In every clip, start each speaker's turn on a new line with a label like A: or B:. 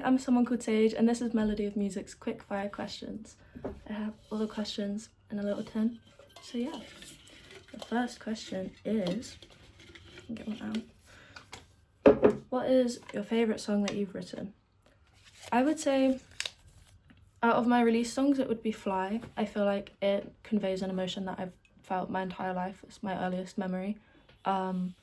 A: I'm someone called Sage, and this is Melody of Music's quick fire questions. I have all the questions in a little tin. So yeah, the first question is, get one out. What is your favourite song that you've written? I would say, out of my release songs, it would be Fly. I feel like it conveys an emotion that I've felt my entire life. It's my earliest memory. And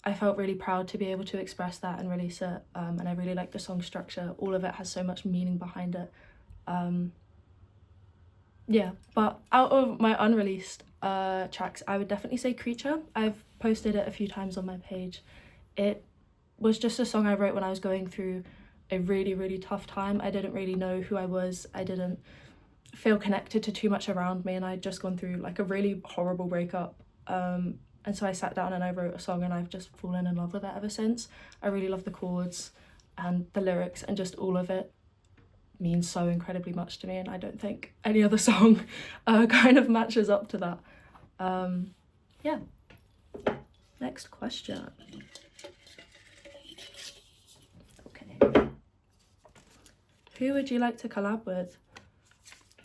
A: I felt really proud to be able to express that and release it. And I really like the song structure. All of it has so much meaning behind it. Yeah, but out of my unreleased tracks, I would definitely say Creature. I've posted it a few times on my page. It was just a song I wrote when I was going through a really, really tough time. I didn't really know who I was. I didn't feel connected to too much around me, and I'd just gone through like a really horrible breakup. And so I sat down and I wrote a song, and I've just fallen in love with it ever since. I really love the chords and the lyrics, and just all of it means so incredibly much to me, and I don't think any other song kind of matches up to that. Yeah. Next question. Okay. Who would you like to collab with?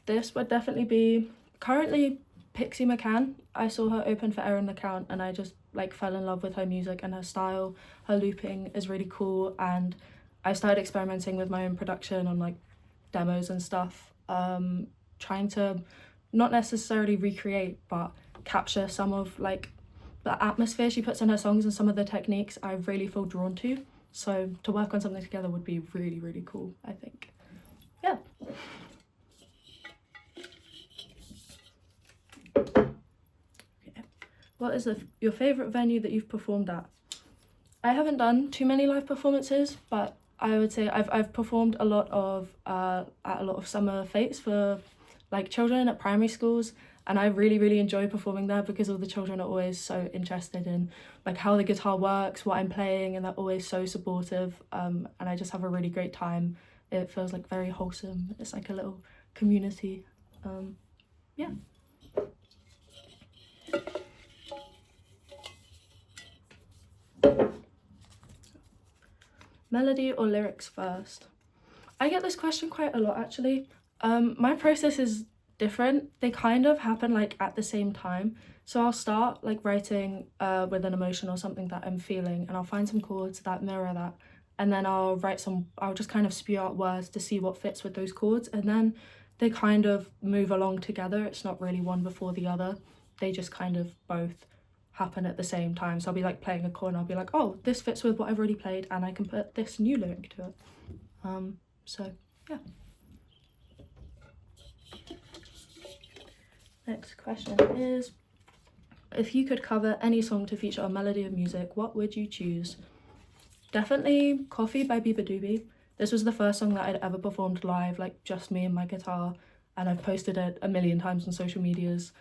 A: This would definitely be currently Pixie McCann. I saw her open for Erin LeCount, and I just like fell in love with her music and her style. Her looping is really cool, and I started experimenting with my own production on like demos and stuff, trying to not necessarily recreate but capture some of like the atmosphere she puts in her songs and some of the techniques I really feel drawn to. So to work on something together would be really, really cool, I think. Yeah. Okay. What is your favourite venue that you've performed at? I haven't done too many live performances, but I would say I've performed a lot of at a lot of summer fetes for like children at primary schools, and I really enjoy performing there because all the children are always so interested in like how the guitar works, what I'm playing, and they're always so supportive, and I just have a really great time. It feels like very wholesome. It's like a little community. Yeah. Melody or lyrics first? I get this question quite a lot actually. My process is different. They kind of happen like at the same time. So I'll start like writing with an emotion or something that I'm feeling, and I'll find some chords that mirror that, and then I'll just kind of spew out words to see what fits with those chords, and then they kind of move along together. It's not really one before the other. They just kind of both happen at the same time. So I'll be like playing a chord and I'll be like, oh, this fits with what I've already played, and I can put this new lyric to it. So yeah. Next question is, if you could cover any song to feature a melody of music, what would you choose? Definitely Coffee by Biba Doobie. This was the first song that I'd ever performed live, like just me and my guitar, and I've posted it a million times on social medias.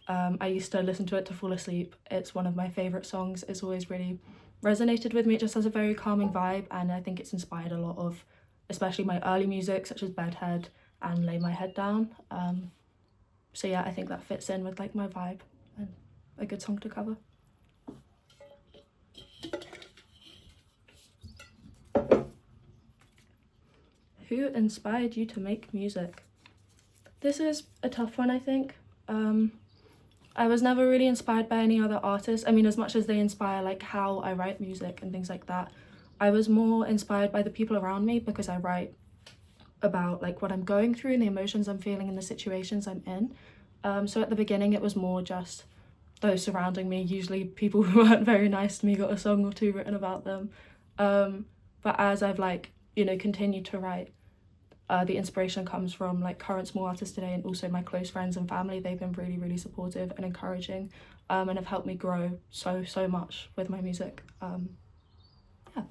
A: I used to listen to it to fall asleep. It's one of my favourite songs. It's always really resonated with me. It just has a very calming vibe, and I think it's inspired a lot of especially my early music such as Bedhead and Lay My Head Down. So yeah, I think that fits in with like my vibe and a good song to cover. Who inspired you to make music? This is a tough one, I think. I was never really inspired by any other artists. I mean, as much as they inspire like how I write music and things like that, I was more inspired by the people around me because I write about like what I'm going through and the emotions I'm feeling and the situations I'm in. So at the beginning it was more just those surrounding me, usually people who weren't very nice to me, got a song or two written about them. But as I've like, you know, continued to write, the inspiration comes from like current small artists today, and also my close friends and family. They've been really supportive and encouraging, and have helped me grow so much with my music. Yeah.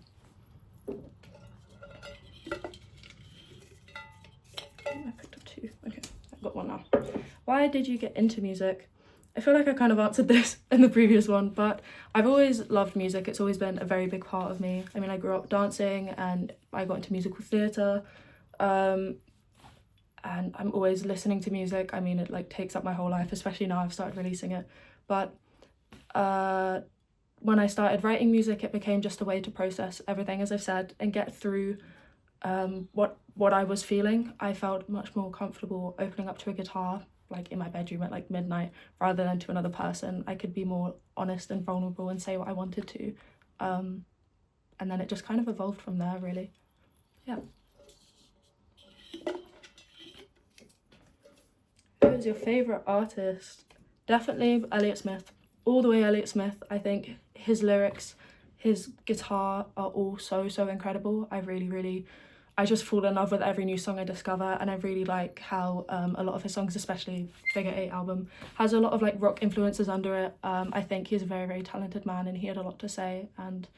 A: I picked up two. Okay, I've got one now. Why did you get into music? I feel like I kind of answered this in the previous one, but I've always loved music. It's always been a very big part of me. I mean, I grew up dancing and I got into musical theatre, and I'm always listening to music. I mean, it like takes up my whole life, especially now I've started releasing it. But when I started writing music, it became just a way to process everything, as I've said, and get through what I was feeling. I felt much more comfortable opening up to a guitar, like in my bedroom at like midnight, rather than to another person. I could be more honest and vulnerable and say what I wanted to. And then it just kind of evolved from there, really. Yeah. Who is your favourite artist? Definitely Elliott Smith. All the way Elliott Smith. I think his lyrics, his guitar are all so incredible. I just fall in love with every new song I discover, and I really like how a lot of his songs, especially Figure 8 album, has a lot of like rock influences under it. I think he's a very talented man, and he had a lot to say, and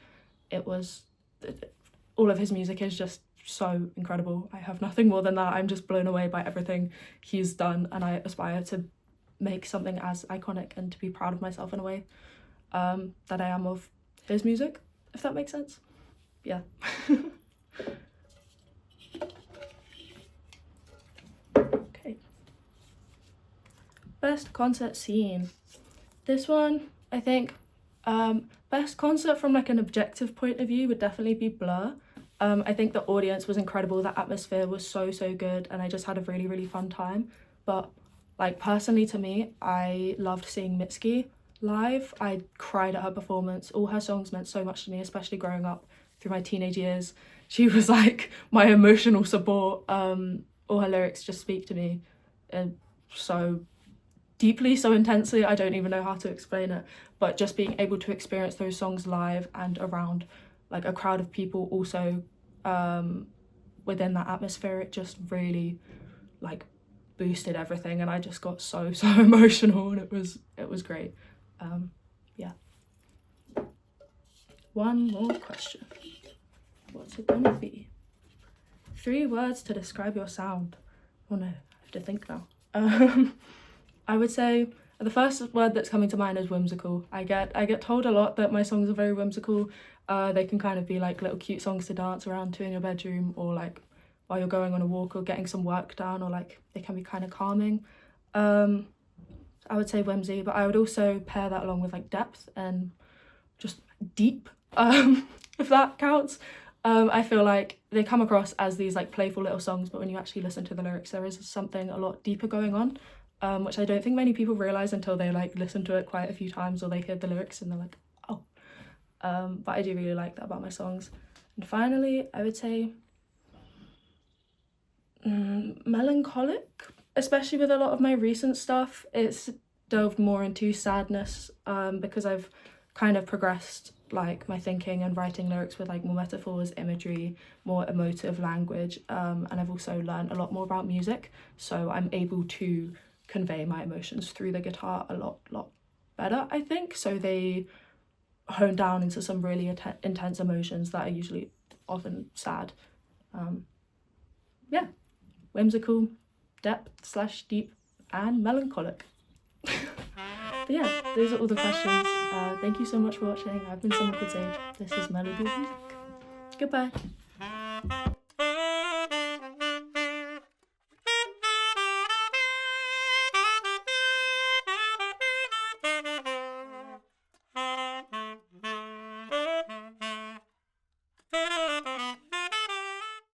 A: all of his music is just so incredible. I have nothing more than that. I'm just blown away by everything he's done, and I aspire to make something as iconic and to be proud of myself in a way that I am of his music, if that makes sense. Yeah. Okay. Best concert scene. This one, I think, best concert from like an objective point of view would definitely be Blur. I think the audience was incredible, the atmosphere was so good, and I just had a really fun time. But like personally to me, I loved seeing Mitski live. I cried at her performance. All her songs meant so much to me, especially growing up through my teenage years. She was like my emotional support. All her lyrics just speak to me so deeply, so intensely. I don't even know how to explain it, but just being able to experience those songs live and around like a crowd of people also within that atmosphere, it just really like boosted everything, and I just got so emotional, and it was great. Yeah. One more question. What's it gonna be? 3 words to describe your sound. Oh no, I have to think now. I would say the first word that's coming to mind is whimsical. I get told a lot that my songs are very whimsical. They can kind of be like little cute songs to dance around to in your bedroom, or like while you're going on a walk or getting some work done, or like they can be kind of calming. I would say whimsy, but I would also pair that along with like depth and just deep, if that counts. I feel like they come across as these like playful little songs, but when you actually listen to the lyrics, there is something a lot deeper going on, which I don't think many people realise until they like listen to it quite a few times, or they hear the lyrics and they're like, oh. But I do really like that about my songs. And finally, I would say melancholic, especially with a lot of my recent stuff. It's delved more into sadness because I've kind of progressed like my thinking and writing lyrics with like more metaphors, imagery, more emotive language, and I've also learned a lot more about music, so I'm able to convey my emotions through the guitar a lot better, I think. So they hone down into some really intense emotions that are usually often sad. Yeah, whimsical, depth/deep, and melancholic. But yeah, those are all the questions. Thank you so much for watching. I've been SomeoneCalledSage. This is Melody of Music. Goodbye.